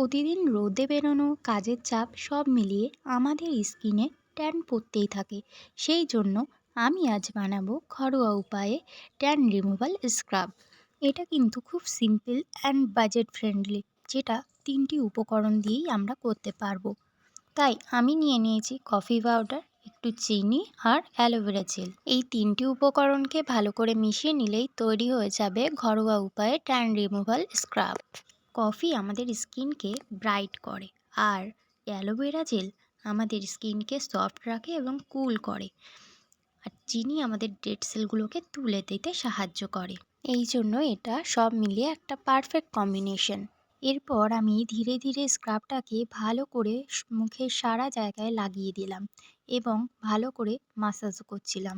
প্রতিদিন রোদে বেরোনো, কাজের চাপ সব মিলিয়ে আমাদের স্কিনে ট্যান পড়তেই থাকে। সেই জন্য আমি আজ বানাবো ঘরোয়া উপায়ে ট্যান রিমুভাল স্ক্রাব। এটা কিন্তু খুব সিম্পল অ্যান্ড বাজেট ফ্রেন্ডলি, যেটা 3টি উপকরণ দিয়েই আমরা করতে পারবো। তাই আমি নিয়ে নিয়েছি কফি পাউডার, একটু চিনি আর অ্যালোভেরা জেল। এই 3টি উপকরণকে ভালো করে মিশিয়ে নিলেই তৈরি হয়ে যাবে ঘরোয়া উপায়ে ট্যান রিমুভাল স্ক্রাব। কফি আমাদের স্কিনকে ব্রাইট করে, আর অ্যালোভেরা জেল আমাদের স্কিনকে সফট রাখে এবং কুল করে। আর চিনি আমাদের ডেড সেলগুলোকে তুলে দিতে সাহায্য করে। এই জন্য এটা সব মিলিয়ে একটা পারফেক্ট কম্বিনেশন। এরপর আমি ধীরে ধীরে স্ক্রাবটাকে ভালো করে মুখের সারা জায়গায় লাগিয়ে দিলাম এবং ভালো করে মাসাজ করছিলাম।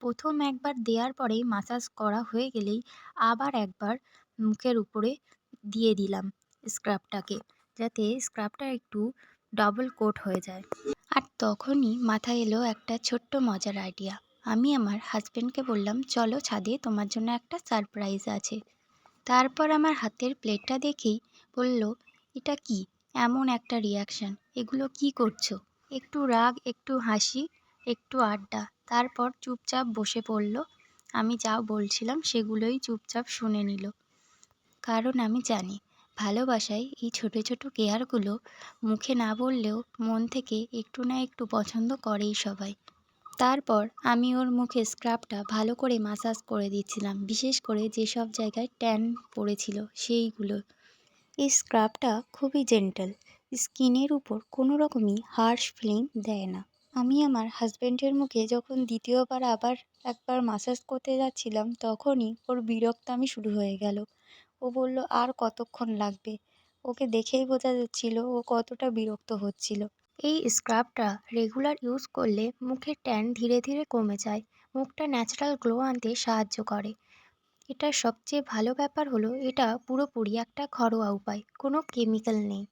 প্রথম একবার দেওয়ার পরেই মাসাজ করা হয়ে গেলেই আবার একবার মুখের উপরে দিয়ে দিলাম স্ক্রাবটাকে, যাতে স্ক্রাবটা একটু ডবল কোট হয়ে যায়। আর তখনই মাথায় এলো একটা ছোট্ট মজার আইডিয়া। আমি আমার হাজব্যান্ডকে বললাম, চলো ছাদে, তোমার জন্য একটা সারপ্রাইজ আছে। তারপর আমার হাতের প্লেটটা দেখেই বলল, এটা কি এমন একটা রিয়াকশন, এগুলো কি করছো? একটু রাগ, একটু হাসি, একটু আড্ডা, তারপর চুপচাপ বসে পড়ল। আমি যা বলছিলাম সেগুলোই চুপচাপ শুনে নিল। কারণ আমি জানি ভালোবাসায় এই ছোট ছোট কেয়ারগুলো মুখে না বললেও মন থেকে একটু না একটু পছন্দ করেই সবাই। তারপর আমি ওর মুখে স্ক্রাবটা ভালো করে মাসাজ করে দিচ্ছিলাম, বিশেষ করে যেসব জায়গায় ট্যান পড়েছিল সেইগুলো। এই স্ক্রাবটা খুবই জেন্টাল, স্কিনের উপর কোনো রকমই হার্শ ফিলিং দেয় না। আমি আমার হাজব্যান্ডের মুখে যখন দ্বিতীয়বার আবার একবার মাসাজ করতে যাচ্ছিলাম, তখনই ওর বিরক্তামি শুরু হয়ে গেল। ও বলল, আর কতক্ষণ লাগবে? ওকে দেখেই বোঝা যাচ্ছিল ও কতটা বিরক্ত হচ্ছিল। এই স্ক্রাবটা রেগুলার ইউজ করলে মুখের ট্যান ধীরে ধীরে কমে যায়, মুখটা ন্যাচারাল গ্লো আনতে সাহায্য করে। এটার সবচেয়ে ভালো ব্যাপার হলো এটা পুরোপুরি একটা ঘরোয়া উপায়, কোনো কেমিক্যাল নেই।